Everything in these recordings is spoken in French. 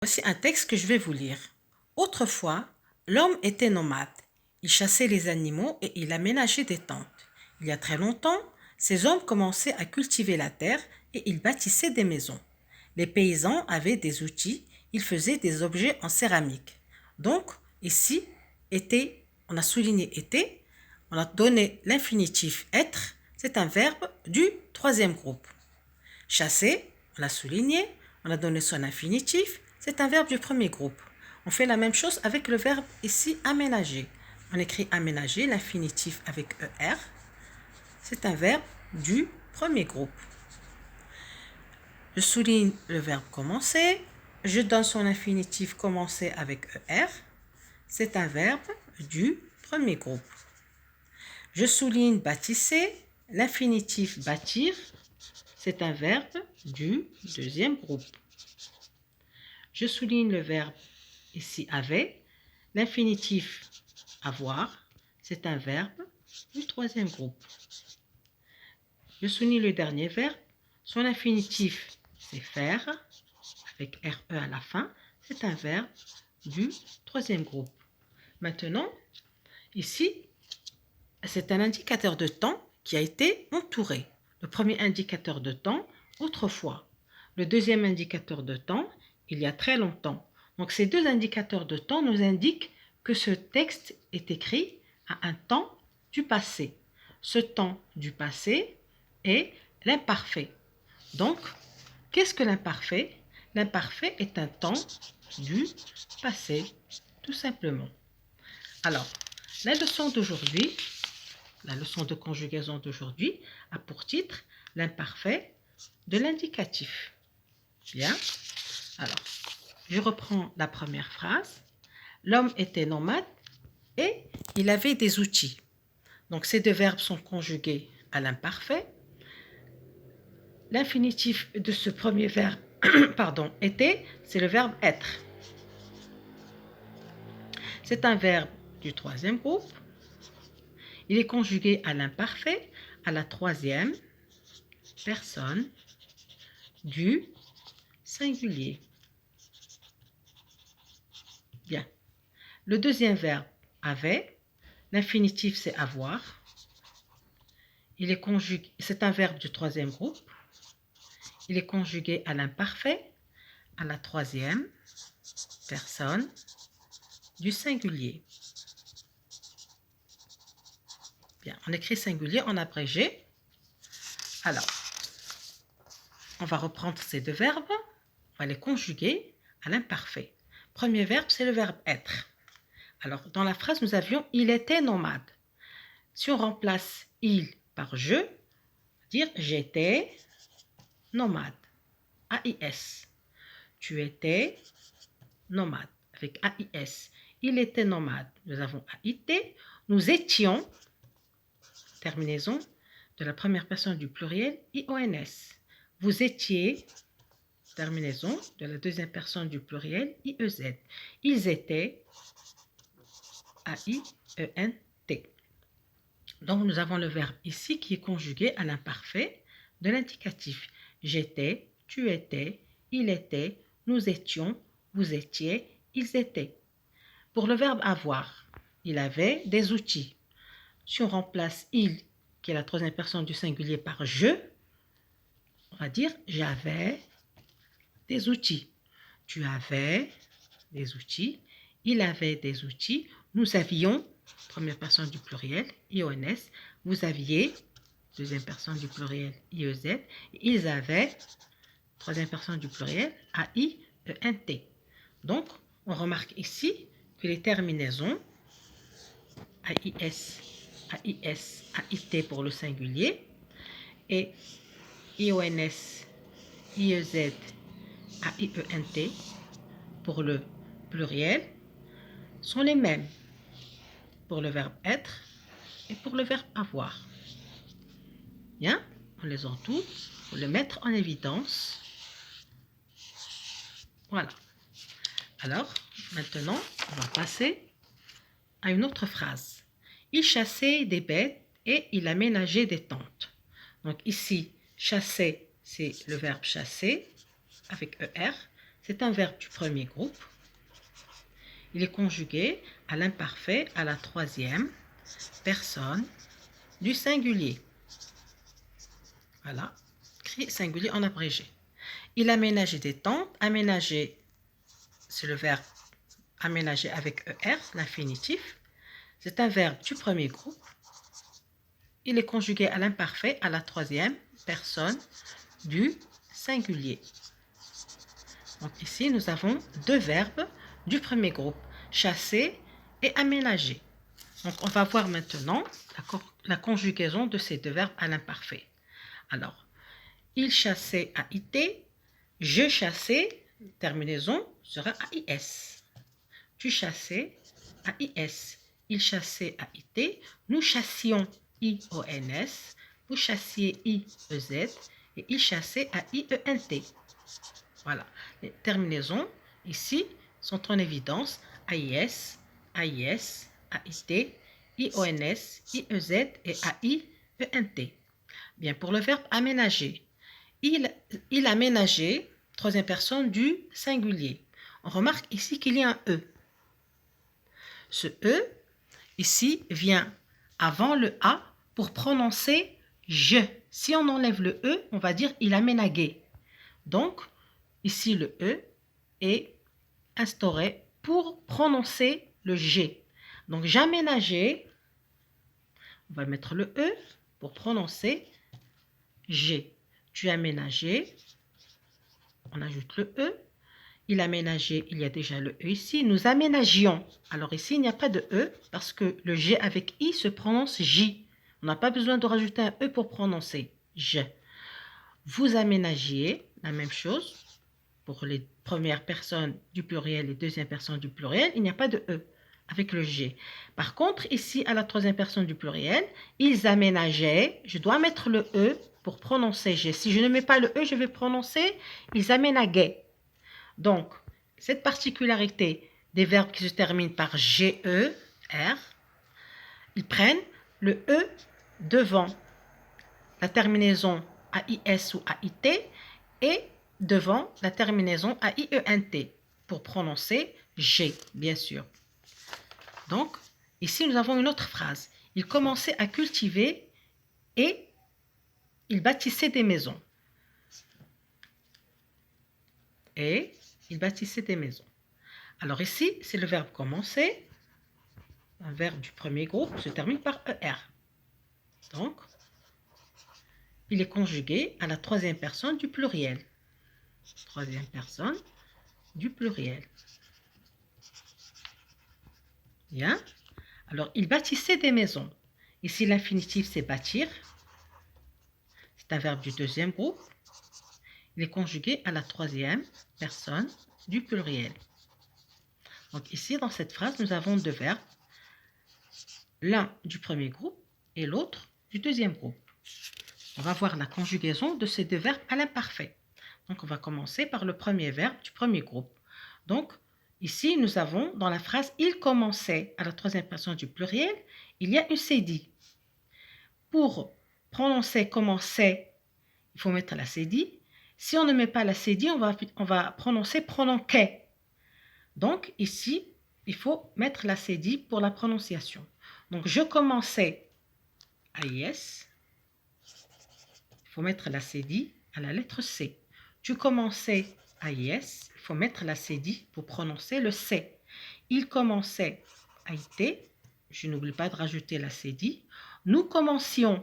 Voici un texte que je vais vous lire. Autrefois, l'homme était nomade. Il chassait les animaux et il aménageait des tentes. Il y a très longtemps, ces hommes commençaient à cultiver la terre et ils bâtissaient des maisons. Les paysans avaient des outils, ils faisaient des objets en céramique. Donc, ici, était, on a souligné été, on a donné l'infinitif être, c'est un verbe du troisième groupe. Chasser, on l'a souligné, on a donné son infinitif, c'est un verbe du premier groupe. On fait la même chose avec le verbe ici aménager. On écrit aménager, l'infinitif avec ER, c'est un verbe du premier groupe. Je souligne le verbe commencer, je donne son infinitif commencer avec ER, c'est un verbe du premier groupe. Je souligne bâtisser, l'infinitif bâtir, c'est un verbe du deuxième groupe. Je souligne le verbe ici avait, l'infinitif avoir, c'est un verbe du troisième groupe. Je souligne le dernier verbe, son infinitif c'est faire, avec RE à la fin, c'est un verbe du troisième groupe. Maintenant, ici, c'est un indicateur de temps qui a été entouré. Le premier indicateur de temps, autrefois. Le deuxième indicateur de temps, il y a très longtemps. Donc ces deux indicateurs de temps nous indiquent que ce texte est écrit à un temps du passé. Ce temps du passé est l'imparfait. Donc, qu'est-ce que l'imparfait? L'imparfait est un temps du passé, tout simplement. Alors, la leçon d'aujourd'hui, la leçon de conjugaison d'aujourd'hui a pour titre l'imparfait de l'indicatif. Bien. Alors, je reprends la première phrase. L'homme était nomade et il avait des outils. Donc, ces deux verbes sont conjugués à l'imparfait. L'infinitif de ce premier verbe, pardon, était, c'est le verbe être. C'est un verbe du troisième groupe. Il est conjugué à l'imparfait, à la troisième personne du singulier. Bien. Le deuxième verbe avait, l'infinitif c'est avoir. Il est conjugué, c'est un verbe du troisième groupe. Il est conjugué à l'imparfait, à la troisième personne du singulier. Bien, on écrit singulier en abrégé. Alors, on va reprendre ces deux verbes, on va les conjuguer à l'imparfait. Premier verbe, c'est le verbe être. Alors, dans la phrase, nous avions « il était nomade ». Si on remplace « il » par « je », on va dire « j'étais nomade ». AIS. Tu étais nomade avec AIS. Il était nomade. Nous avons AIT. Nous étions, terminaison de la première personne du pluriel, IONS. Vous étiez, terminaison de la deuxième personne du pluriel, IEZ. Ils étaient, AIENT. Donc, nous avons le verbe ici qui est conjugué à l'imparfait de l'indicatif. J'étais, tu étais, il était, nous étions, vous étiez, ils étaient. Pour le verbe avoir, il avait des outils. Si on remplace il, qui est la troisième personne du singulier, par je, on va dire j'avais des outils. Tu avais des outils. Il avait des outils. Nous avions, première personne du pluriel, IONS. Vous aviez, deuxième personne du pluriel, IEZ. Ils avaient, troisième personne du pluriel, AIENT. Donc, on remarque ici que les terminaisons AIS, AIS, AIT pour le singulier et IONS, IEZ, AIENT pour le pluriel sont les mêmes pour le verbe être et pour le verbe avoir. Bien, on les entoure pour le mettre en évidence. Voilà. Alors, maintenant, on va passer à une autre phrase. Il chassait des bêtes et il aménageait des tentes. Donc ici, chasser, c'est le verbe chasser avec ER. c'est un verbe du premier groupe. Il est conjugué à l'imparfait à la troisième personne du singulier. Voilà, écrit singulier en abrégé. Il aménage des tentes. Aménager, c'est le verbe aménager avec ER, l'infinitif. C'est un verbe du premier groupe. Il est conjugué à l'imparfait à la troisième personne du singulier. Donc ici, nous avons deux verbes du premier groupe, chasser et aménager. Donc on va voir maintenant la conjugaison de ces deux verbes à l'imparfait. Alors, il chassait à IT, je chassais, terminaison sera AIS. Tu chassais à IS, il chassait à IT, nous chassions IONS, vous chassiez IEZ et il chassait à IENT. Voilà, les terminaisons ici sont en évidence AIS, AIS, AIT, IONS, IEZ et AIENT. Bien, pour le verbe aménager, il aménageait, troisième personne du singulier. On remarque ici qu'il y a un E. Ce E, ici, vient avant le A pour prononcer je. Si on enlève le E, on va dire il aménaguait. Donc, ici, le E est instauré pour prononcer le G. Donc, j'aménageais, on va mettre le E pour prononcer G. Tu aménageais, on ajoute le E. Il aménageait, il y a déjà le E ici. Nous aménagions. Alors ici, il n'y a pas de E parce que le G avec I se prononce J. On n'a pas besoin de rajouter un E pour prononcer je. Vous aménagiez, la même chose. Pour les premières personnes du pluriel et deuxième personne du pluriel, il n'y a pas de E avec le G. Par contre, ici, à la troisième personne du pluriel, ils aménageaient. Je dois mettre le E pour prononcer G. Si je ne mets pas le E, je vais prononcer ils aménaguaient. Donc, cette particularité des verbes qui se terminent par GE, R, ils prennent le E devant la terminaison AIS ou AIT et devant la terminaison AIENT pour prononcer G, bien sûr. Donc, ici, nous avons une autre phrase. Il commençait à cultiver et il bâtissait des maisons. Et il bâtissait des maisons. Alors ici, c'est le verbe commencer. Un verbe du premier groupe se termine par ER. Donc, il est conjugué à la troisième personne du pluriel. Troisième personne du pluriel. Bien. Alors, il bâtissait des maisons. Ici, l'infinitif, c'est bâtir. C'est un verbe du deuxième groupe. Il est conjugué à la troisième personne du pluriel. Donc ici, dans cette phrase, nous avons deux verbes. L'un du premier groupe et l'autre du deuxième groupe. On va voir la conjugaison de ces deux verbes à l'imparfait. Donc, on va commencer par le premier verbe du premier groupe. Donc, ici, nous avons dans la phrase « il commençait » à la troisième personne du pluriel, il y a une cédille. Pour prononcer « commençait », il faut mettre la cédille. Si on ne met pas la cédille, on va prononcer « prononquait ». Donc, ici, il faut mettre la cédille pour la prononciation. Donc, je commençais AIS. Il faut mettre la cédille à la lettre C. Tu commençais AIS. Il faut mettre la cédille pour prononcer le C. Il commençait AIT. Je n'oublie pas de rajouter la cédille. Nous commencions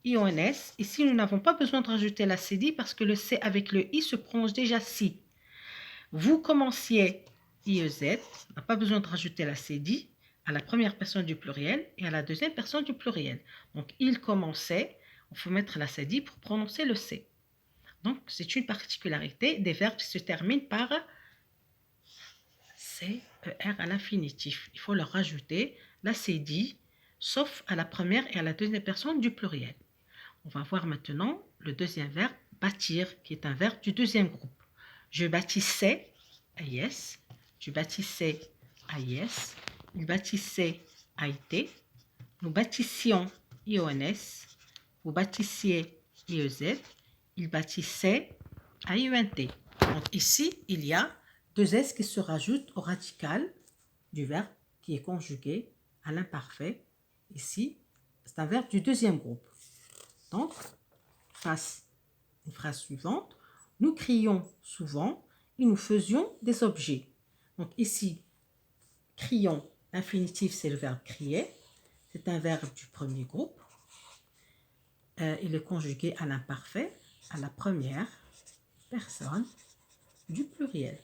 IONS. Ici, nous n'avons pas besoin de rajouter la cédille parce que le C avec le I se prononce déjà si. Vous commenciez IEZ. On n'a pas besoin de rajouter la cédille à la première personne du pluriel et à la deuxième personne du pluriel. Donc, il commençait. Il faut mettre la cédille pour prononcer le C. Donc, c'est une particularité des verbes qui se terminent par C, E, R à l'infinitif. Il faut leur rajouter la cédille, sauf à la première et à la deuxième personne du pluriel. On va voir maintenant le deuxième verbe, bâtir, qui est un verbe du deuxième groupe. Je bâtissais, AIS. Je bâtissais, AIS. Il bâtissait, AIT. Nous bâtissions, IONS. Vous bâtissiez IEZ, il bâtissait AIENT. Donc ici, il y a deux S qui se rajoutent au radical du verbe qui est conjugué à l'imparfait. Ici, c'est un verbe du deuxième groupe. Donc, une phrase suivante. Nous crions souvent et nous faisions des objets. Donc ici, crions, infinitif, c'est le verbe crier. C'est un verbe du premier groupe. Il est conjugué à l'imparfait, à la première personne du pluriel.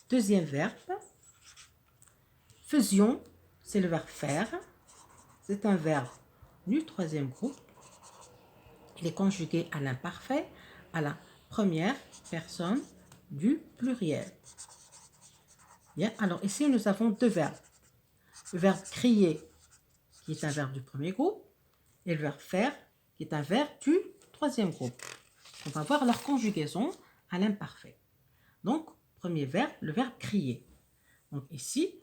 Deuxième verbe, faisions, c'est le verbe faire. C'est un verbe du troisième groupe. Il est conjugué à l'imparfait, à la première personne du pluriel. Bien, alors ici nous avons deux verbes. Le verbe crier, qui est un verbe du premier groupe, et le verbe faire, qui est un verbe du troisième groupe. On va voir leur conjugaison à l'imparfait. Donc, premier verbe, le verbe crier. Donc ici,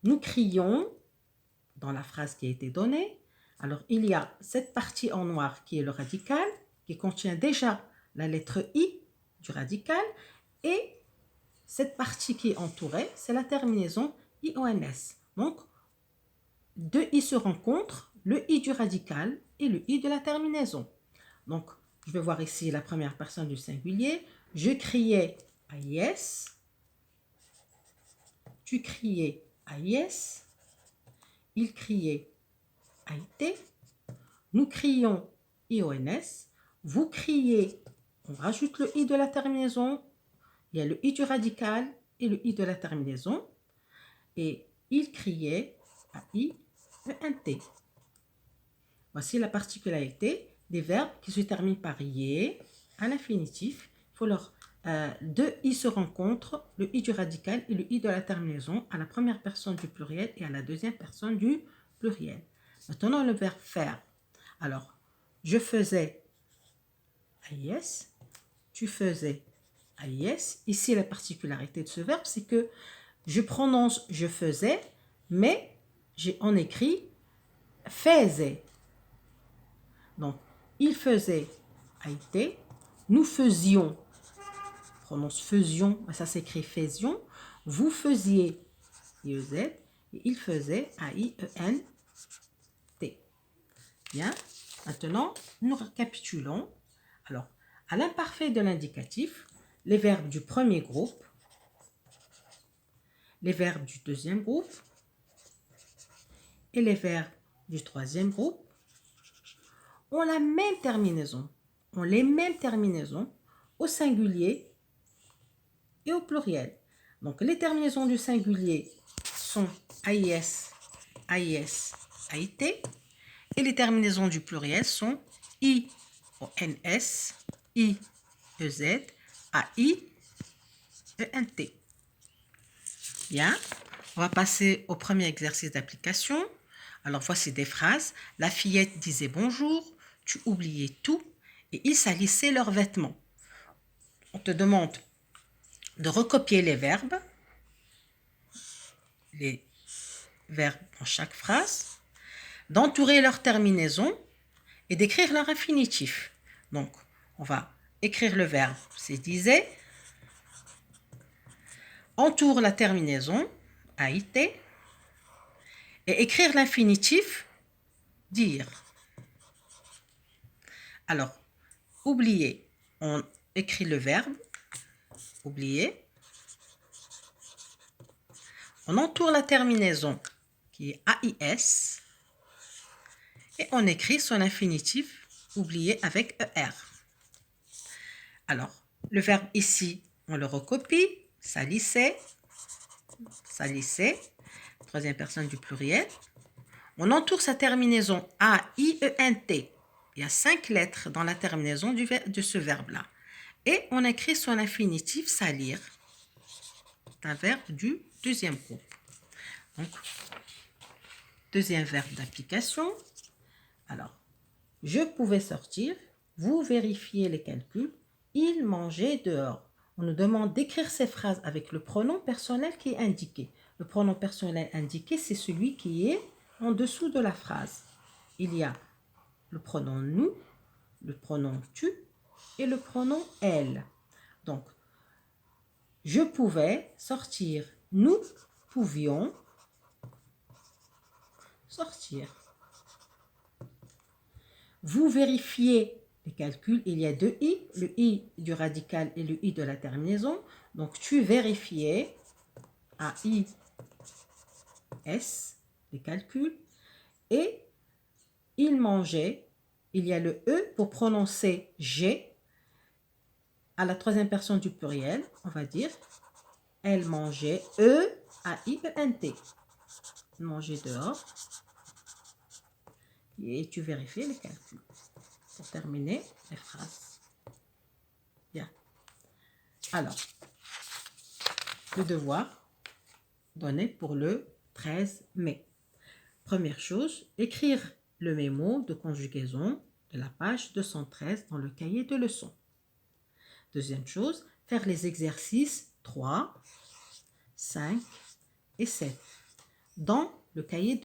nous crions dans la phrase qui a été donnée. Alors, il y a cette partie en noir qui est le radical, qui contient déjà la lettre I du radical, et cette partie qui est entourée, c'est la terminaison IONS. Donc, deux I se rencontrent, le I du radical et le I de la terminaison. Donc, je vais voir ici la première personne du singulier. Je criais AIS. Tu criais AIS. Il criait AIT. Nous crions IONS. Vous criez, on rajoute le I de la terminaison. Il y a le I du radical et le I de la terminaison. Et il criait AIENT. Voici la particularité des verbes qui se terminent par IE à l'infinitif. Il faut leur deux I se rencontrent, le I du radical et le I de la terminaison à la première personne du pluriel et à la deuxième personne du pluriel. Maintenant, le verbe faire. Alors, je faisais AIS, tu faisais AIS. Ici, la particularité de ce verbe, c'est que je prononce je faisais, mais on écrit faisait. Donc, il faisait AIT, nous faisions, on prononce faisions, ça s'écrit faisions, vous faisiez IEZ, et il faisait AIENT. Bien, maintenant, nous récapitulons. Alors, à l'imparfait de l'indicatif, les verbes du premier groupe, les verbes du deuxième groupe et les verbes du troisième groupe ont la même terminaison, les mêmes terminaisons au singulier et au pluriel. Donc, les terminaisons du singulier sont AIS, AIS, AIT, et les terminaisons du pluriel sont IONS, IEZ, AIENT. Bien, on va passer au premier exercice d'application. Alors, voici des phrases. La fillette disait bonjour, tu oubliais tout et ils salissaient leurs vêtements. On te demande de recopier les verbes dans chaque phrase, d'entourer leur terminaison et d'écrire leur infinitif. Donc, on va écrire le verbe, c'est disait, entoure la terminaison, AIT, et écrire l'infinitif, dire. Alors, oublier, on écrit le verbe, oublier. On entoure la terminaison qui est AIS et on écrit son infinitif, oublier avec ER. Alors, le verbe ici, on le recopie, salissait, troisième personne du pluriel. On entoure sa terminaison AIENT. Il y a 5 lettres dans la terminaison de ce verbe-là. Et on écrit son infinitif salir. C'est un verbe du deuxième groupe. Donc, deuxième verbe d'application. Alors, je pouvais sortir, vous vérifiez les calculs, il mangeait dehors. On nous demande d'écrire ces phrases avec le pronom personnel qui est indiqué. Le pronom personnel indiqué, c'est celui qui est en dessous de la phrase. Il y a le pronom nous, le pronom tu et le pronom elle. Donc, Je pouvais sortir. Nous pouvions sortir. Vous vérifiez les calculs. Il y a deux i, le i du radical et le i de la terminaison. Donc, tu vérifiais A-I-S, les calculs. Et il mangeait. Il y a le e pour prononcer G. À la troisième personne du pluriel, on va dire elle mangeait, E-A-I-E-N-T. Manger dehors. Et tu vérifies les calculs. Pour terminer les phrases. Bien. Alors, le devoir donné pour le 13 mai. Première chose, écrire le mémo de conjugaison de la page 213 dans le cahier de leçons. Deuxième chose, faire les exercices 3, 5 et 7 dans le cahier de